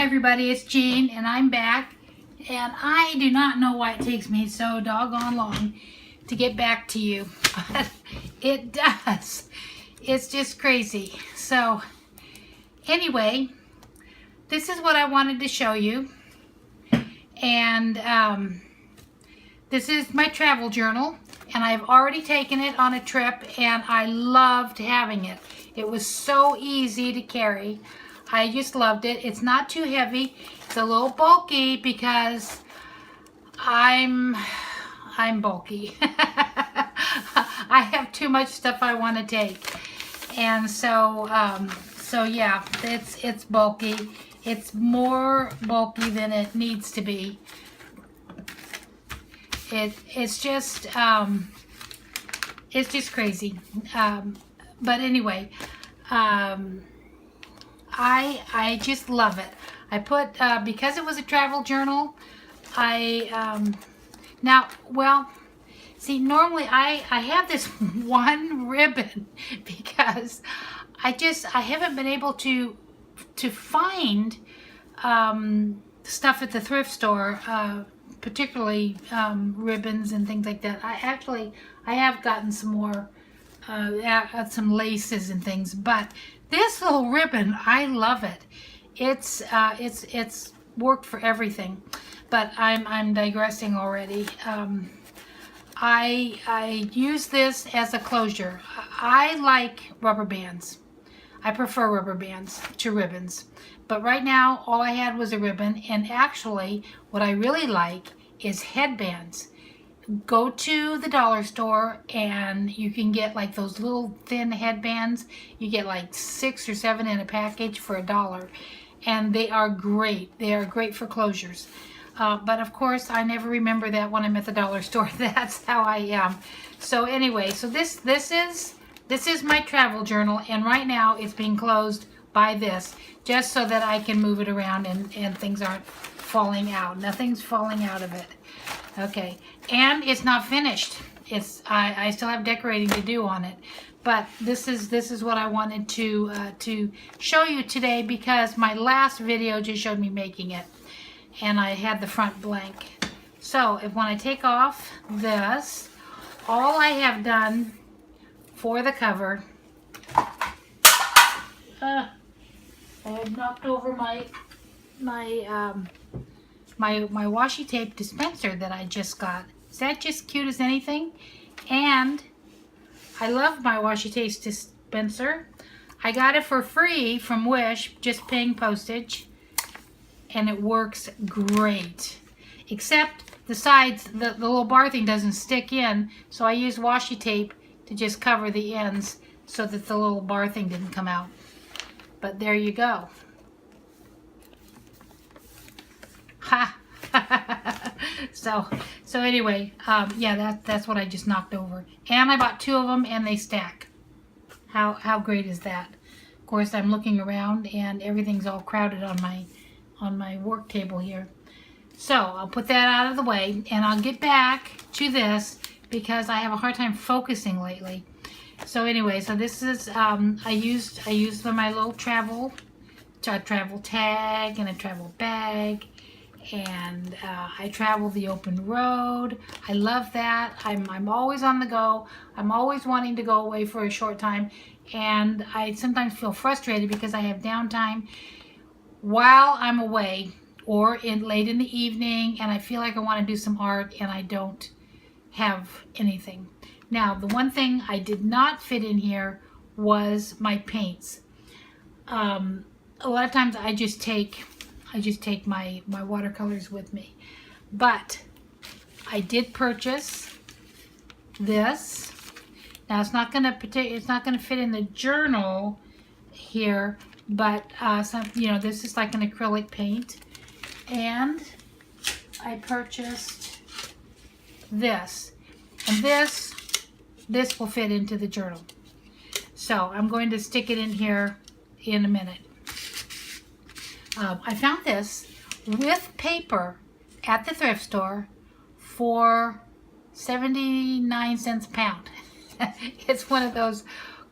Hi everybody, it's Jean and I'm back, and I do not know why it takes me so doggone long to get back to you, but it does. It's just crazy. So anyway, this is what I wanted to show you, and this is my travel journal, and I've already taken it on a trip and I loved having it. It was so easy to carry. I just loved it. It's not too heavy. It's a little bulky because I'm bulky. I have too much stuff I want to take, and so yeah, it's bulky. It's more bulky than it needs to be. It's just crazy. But anyway, I just love it. I put because it was a travel journal. Now, well, see, normally I have this one ribbon because I haven't been able to find stuff at the thrift store, particularly ribbons and things like that. I have gotten some more some laces and things, but this little ribbon, I love it. It's worked for everything. But I'm digressing already. I use this as a closure. I like rubber bands. I prefer rubber bands to ribbons. But right now, all I had was a ribbon, and actually, what I really like is headbands. Go to the dollar store and you can get like those little thin headbands. You get like 6 or 7 in a package for $1, and they are great. They are great for closures. But of course, I never remember that when I'm at the dollar store. That's how I am. So anyway, so this is my travel journal, and right now it's being closed by this, just so that I can move it around and things aren't falling out. Nothing's falling out of it. Okay, and it's not finished. I still have decorating to do on it, but this is what I wanted to show you today, because my last video just showed me making it, and I had the front blank. So when I take off this, all I have done for the cover, I have knocked over my washi tape dispenser that I just got. Is that just cute as anything? And I love my washi tape dispenser. I got it for free from Wish, just paying postage, and it works great. Except the sides, the little bar thing doesn't stick in, so I use washi tape to just cover the ends so that the little bar thing didn't come out. But there you go. Ha! so anyway, yeah, that's what I just knocked over, and I bought 2 of them, and they stack. How great is that? Of course, I'm looking around, and everything's all crowded on my work table here. So I'll put that out of the way, and I'll get back to this because I have a hard time focusing lately. So anyway, so this is I used my little travel tag and a travel bag. And I travel the open road. I love that. I'm always on the go. I'm always wanting to go away for a short time, and I sometimes feel frustrated because I have downtime while I'm away or late in the evening, and I feel like I want to do some art and I don't have anything. Now, the one thing I did not fit in here was my paints. A lot of times I just take my watercolors with me, but I did purchase this. Now it's not gonna fit in the journal here, but this is like an acrylic paint, and I purchased this, and this will fit into the journal. So I'm going to stick it in here in a minute. I found this with paper at the thrift store for 79 cents a pound. It's one of those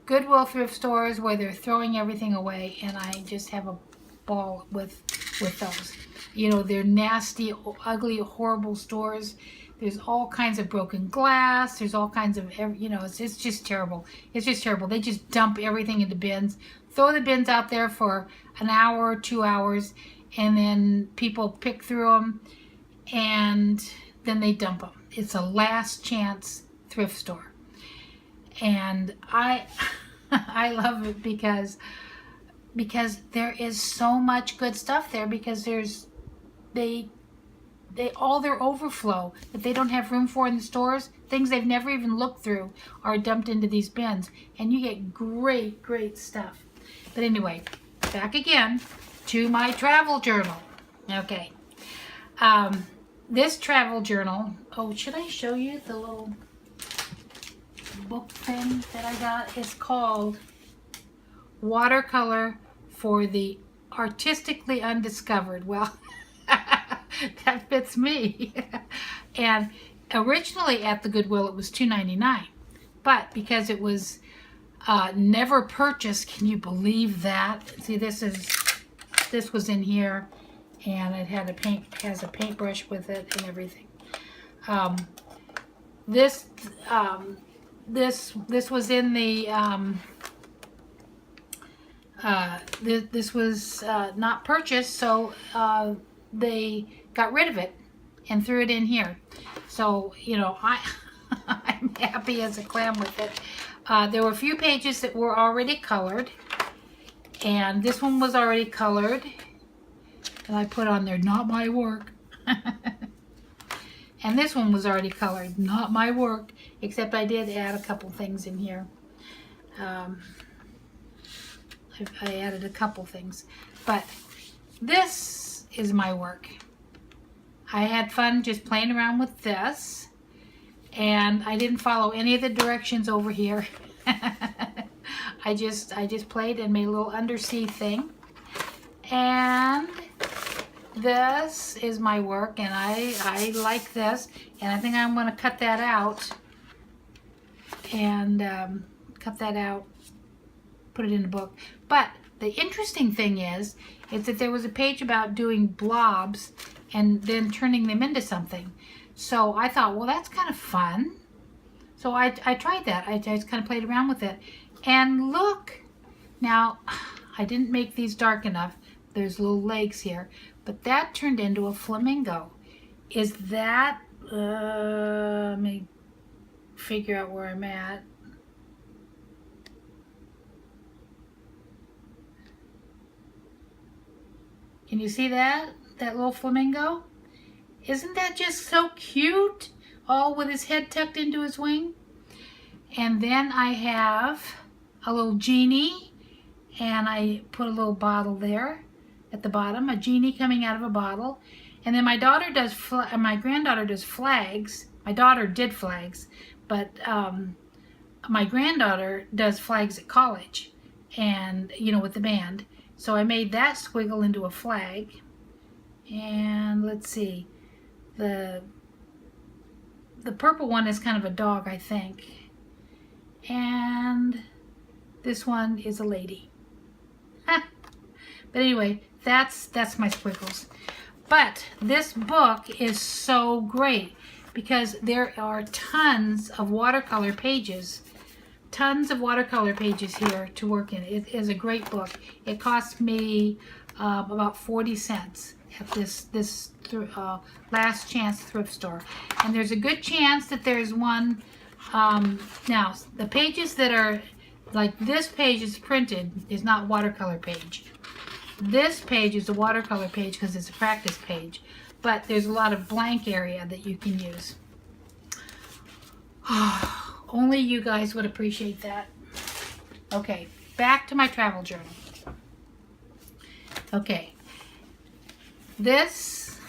Goodwill thrift stores where they're throwing everything away, and I just have a ball with with those. You know, they're nasty, ugly, horrible stores. There's all kinds of broken glass. There's all kinds of, you know, it's just terrible. It's just terrible. They just dump everything into bins, throw the bins out there for an hour, 2 hours, and then people pick through them, and then they dump them. It's a last chance thrift store. And I love it because there is so much good stuff there, because they all their overflow that they don't have room for in the stores, things they've never even looked through, are dumped into these bins, and you get great stuff. But anyway, back again to my travel journal. Okay, this travel journal, oh, should I show you the little book thing that I got? It's called Watercolor for the Artistically Undiscovered. Well, that fits me. And originally at the Goodwill it was $2.99, but because it was never purchased, can you believe that? See, this was in here, and it had has a paintbrush with it and everything. This was in the this was not purchased, so they got rid of it and threw it in here. So, you know, I'm happy as a clam with it. There were a few pages that were already colored, and this one was already colored, and I put on there, not my work. And this one was already colored, not my work, except I did add a couple things in here. I added a couple things, but this is my work. I had fun just playing around with this, and I didn't follow any of the directions over here. I just played and made a little undersea thing. And this is my work, and I like this, and I think I'm going to cut that out and put it in the book. But the interesting thing is that there was a page about doing blobs and then turning them into something. So I thought, well, that's kind of fun. So I tried that. I just kind of played around with it. And look, now I didn't make these dark enough. There's little legs here. But that turned into a flamingo. Is that, let me figure out where I'm at. Can you see that? That little flamingo? Isn't that just so cute? All with his head tucked into his wing. And then I have a little genie, and I put a little bottle there at the bottom, a genie coming out of a bottle. And then my daughter does, my granddaughter does flags. My daughter did flags, but my granddaughter does flags at college, and you know, with the band. So I made that squiggle into a flag. And let's see, the purple one is kind of a dog, I think. And this one is a lady. But anyway, that's my squiggles. But this book is so great because there are tons of watercolor pages. Tons of watercolor pages here to work in. It is a great book. It cost me about 40 cents at this last chance thrift store. And there's a good chance that there's one. Now, the pages that are, like this page is printed, is not watercolor page. This page is a watercolor page because it's a practice page. But there's a lot of blank area that you can use. Only you guys would appreciate that. Okay, back to my travel journal. Okay, this,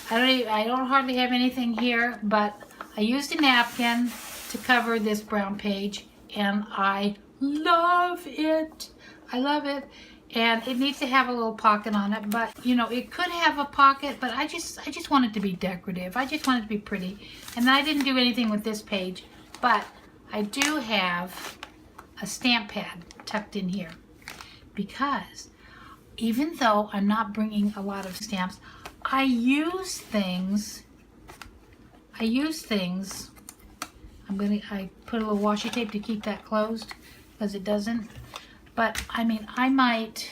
I don't hardly have anything here, but I used a napkin to cover this brown page, and I love it. I love it. And it needs to have a little pocket on it, but you know, it could have a pocket, but I just want it to be decorative. I just want it to be pretty. And I didn't do anything with this page, but I do have a stamp pad tucked in here because even though I'm not bringing a lot of stamps, I use things. I put a little washi tape to keep that closed because it doesn't. But I mean, I might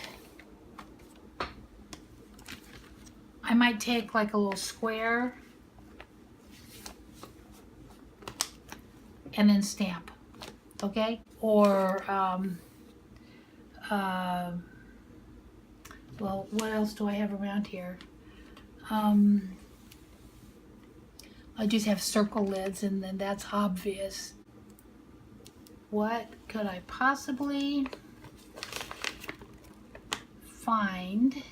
take like a little square and then stamp, okay? Or well, what else do I have around here? I just have circle lids, and then that's obvious. What could I possibly find?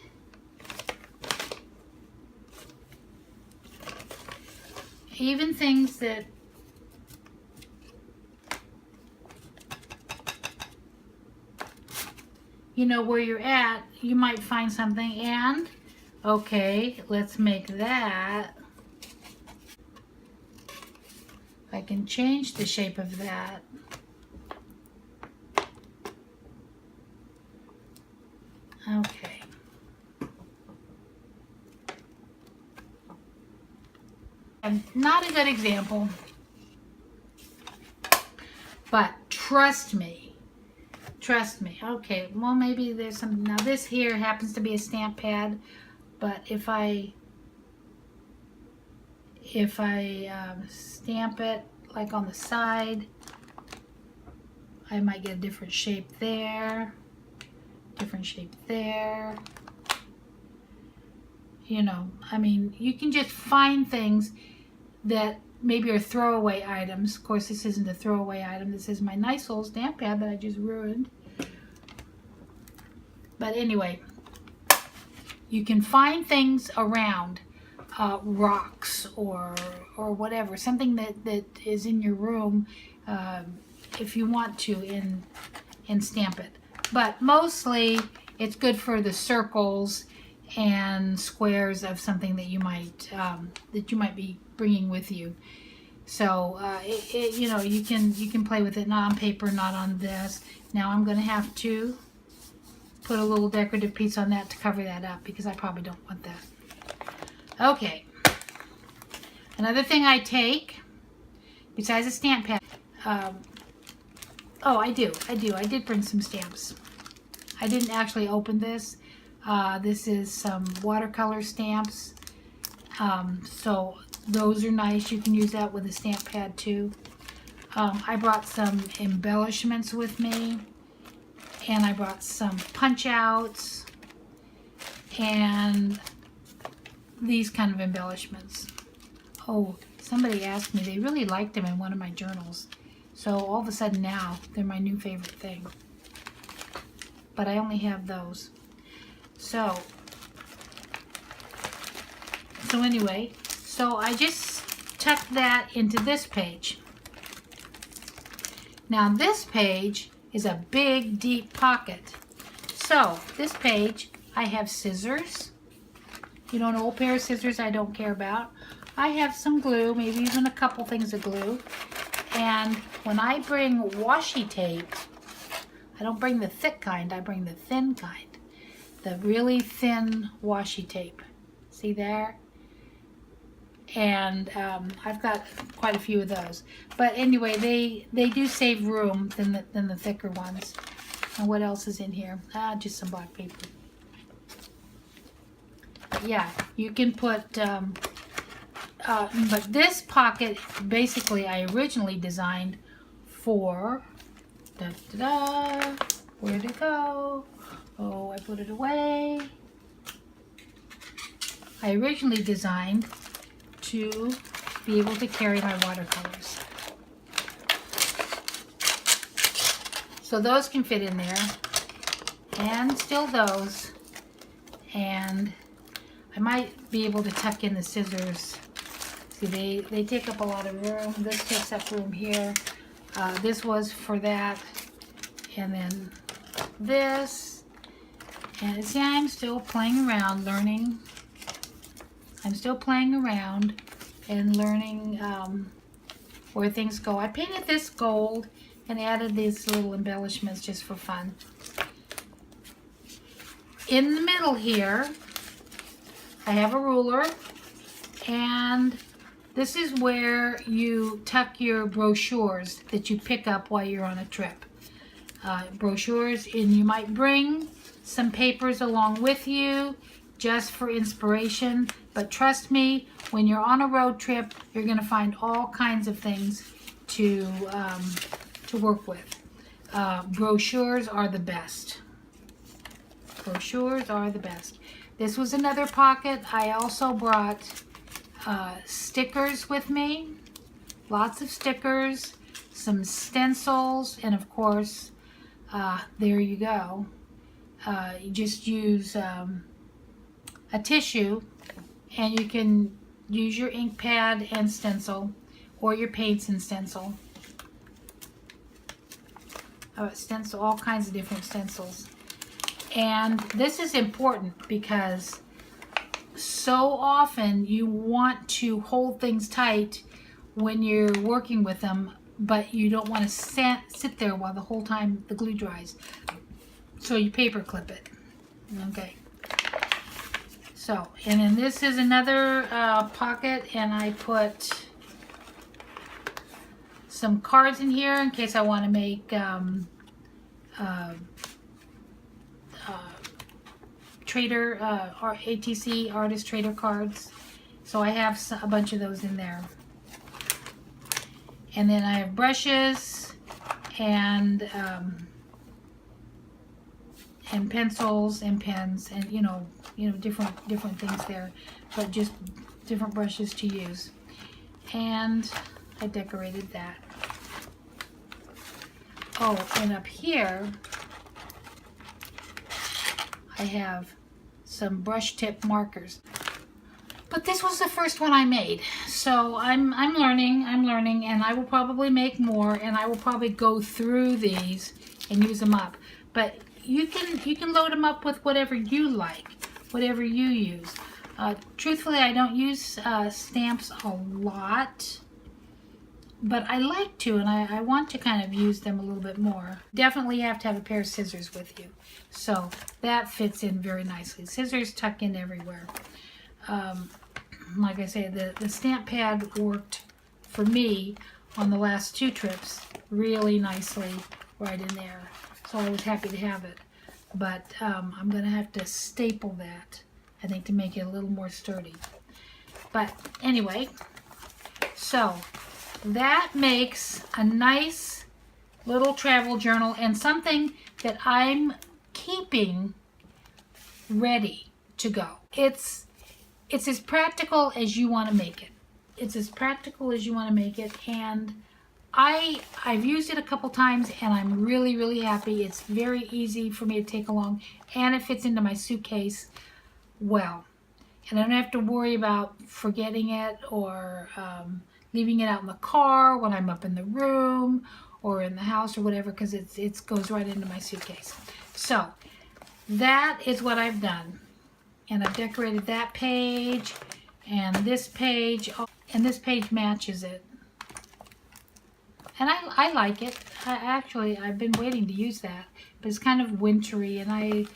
Even things that you know where you're at, you might find something. And okay, let's make that. I can change the shape of that. Okay. And not a good example, but trust me. Okay, well, maybe there's some. Now this here happens to be a stamp pad, but if I stamp it like on the side, I might get a different shape there, different shape there. You know, I mean, you can just find things that maybe are throwaway items. Of course, this isn't a throwaway item. This is my nice little stamp pad that I just ruined. But anyway, you can find things around, rocks or whatever, something that is in your room, if you want to, and stamp it. But mostly, it's good for the circles and squares of something that you might be bringing with you. So you know, you can play with it, not on paper, not on this. Now I'm going to have to put a little decorative piece on that to cover that up because I probably don't want that. Okay. Another thing I take besides a stamp pad. Oh, I do. I did bring some stamps. I didn't actually open this. This is some watercolor stamps. So those are nice. You can use that with a stamp pad too. I brought some embellishments with me, and I brought some punch outs and these kind of embellishments. Oh, somebody asked me, they really liked them in one of my journals. So all of a sudden now they're my new favorite thing. But I only have those. So anyway, so I just tucked that into this page. Now this page is a big, deep pocket. So this page, I have scissors. You know, an old pair of scissors I don't care about. I have some glue, maybe even a couple things of glue. And when I bring washi tape, I don't bring the thick kind, I bring the thin kind. The really thin washi tape. See there? And I've got quite a few of those. But anyway, they do save room than the thicker ones. And what else is in here? Just some black paper. But yeah, you can put, but this pocket, basically, I originally designed for, where'd it go? Oh, I put it away. I originally designed to be able to carry my watercolors. So those can fit in there, and still those, and I might be able to tuck in the scissors. See, they take up a lot of room. This takes up room here. This was for that, and then this. And see, I'm still playing around, learning. I'm still playing around and learning where things go. I painted this gold and added these little embellishments just for fun. in the middle here, I have a ruler, and this is where you tuck your brochures that you pick up while you're on a trip. Brochures, and you might bring some papers along with you just for inspiration, but trust me, when you're on a road trip, you're going to find all kinds of things to work with. Brochures are the best. Brochures are the best. This was another pocket. I also brought stickers with me. Lots of stickers, some stencils, and of course, there you go. You just use a tissue, and you can use your ink pad and stencil, or your paints and stencil. Stencil, all kinds of different stencils. And this is important because so often you want to hold things tight when you're working with them, but you don't want to sit there while the whole time the glue dries. So you paper clip it. Okay. So, and then this is another pocket, and I put some cards in here in case I want to make trader or ATC artist trader cards. So I have a bunch of those in there. And then I have brushes and pencils and pens, and you know different things there, but just different brushes to use. And I decorated that. Oh, and up here I have some brush tip markers. But this was the first one I made, so I'm learning, and I will probably make more, and I will probably go through these and use them up. But you can load them up with whatever you like, whatever you use. Truthfully, I don't use stamps a lot, but I like to, and I want to kind of use them a little bit more. Definitely have to have a pair of scissors with you, so that fits in very nicely. Scissors tuck in everywhere. Like I say, the stamp pad worked for me on the last 2 trips really nicely right in there, so I was happy to have it. But I'm going to have to staple that, I think, to make it a little more sturdy. But anyway, so that makes a nice little travel journal, and something that I'm keeping ready to go. It's as practical as you want to make it. It's as practical as you want to make it, and I've used it a couple times, and I'm really happy. It's very easy for me to take along, and it fits into my suitcase well. And I don't have to worry about forgetting it or leaving it out in the car when I'm up in the room or in the house or whatever, because it goes right into my suitcase. So that is what I've done. And I've decorated that page and this page matches it. And I like it. I've been waiting to use that, but it's kind of wintry, and I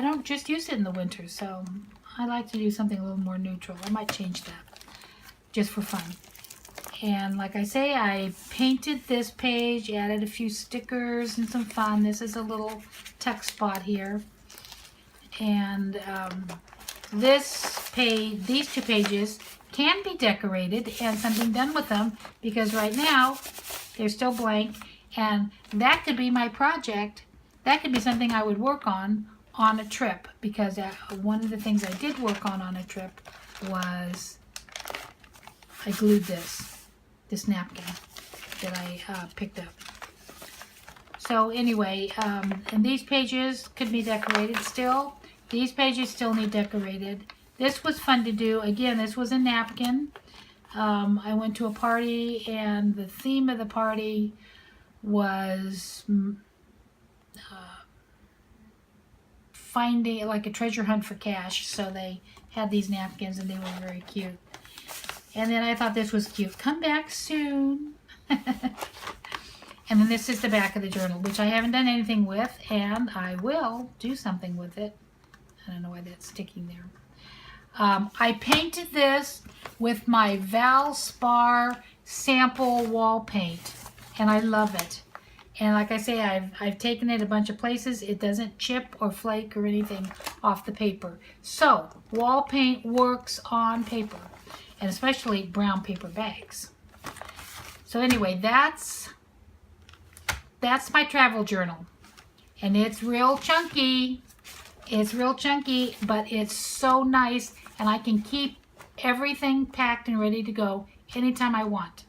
don't just use it in the winter, so I like to do something a little more neutral. I might change that just for fun. And like I say, I painted this page, added a few stickers and some fun. This is a little tuck spot here. And this page, these 2 pages can be decorated and something done with them, because right now they're still blank, and that could be my project. That could be something I would work on a trip, because one of the things I did work on a trip was I glued this napkin that I picked up. So anyway, and these pages could be decorated still. These pages still need decorated. This was fun to do. Again, this was a napkin. I went to a party, and the theme of the party was finding, like, a treasure hunt for cash. So they had these napkins, and they were very cute. And then I thought this was cute. Come back soon. And then this is the back of the journal, which I haven't done anything with, and I will do something with it I don't know why that's sticking there. I painted this with my Valspar sample wall paint, and I love it. And like I say, I've taken it a bunch of places. It doesn't chip or flake or anything off the paper. So wall paint works on paper, and especially brown paper bags. So anyway, that's my travel journal, and it's real chunky. It's real chunky, but it's so nice, and I can keep everything packed and ready to go anytime I want.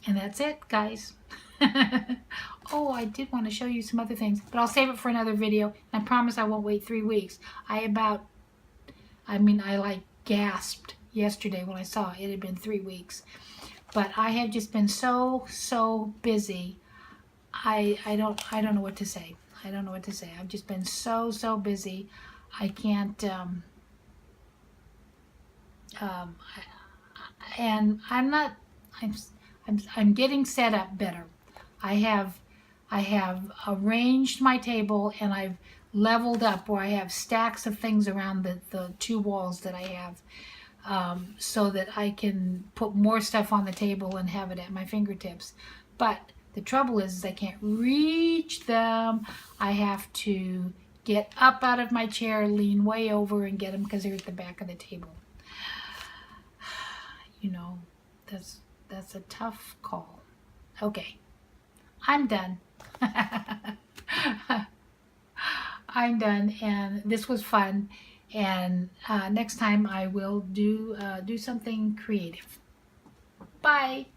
And that's it, guys. Oh, I did want to show you some other things, but I'll save it for another video. I promise I won't wait 3 weeks. I like gasped yesterday when I saw it had been 3 weeks. But I have just been so busy. I don't know what to say. I don't know what to say. I've just been so busy. I can't and I'm getting set up better. I have arranged my table, and I've leveled up where I have stacks of things around the 2 walls that I have, so that I can put more stuff on the table and have it at my fingertips. But the trouble is I can't reach them. I have to get up out of my chair, lean way over, and get them because they're at the back of the table. You know, that's a tough call. Okay, I'm done. I'm done, and this was fun. And next time I will do something creative. Bye.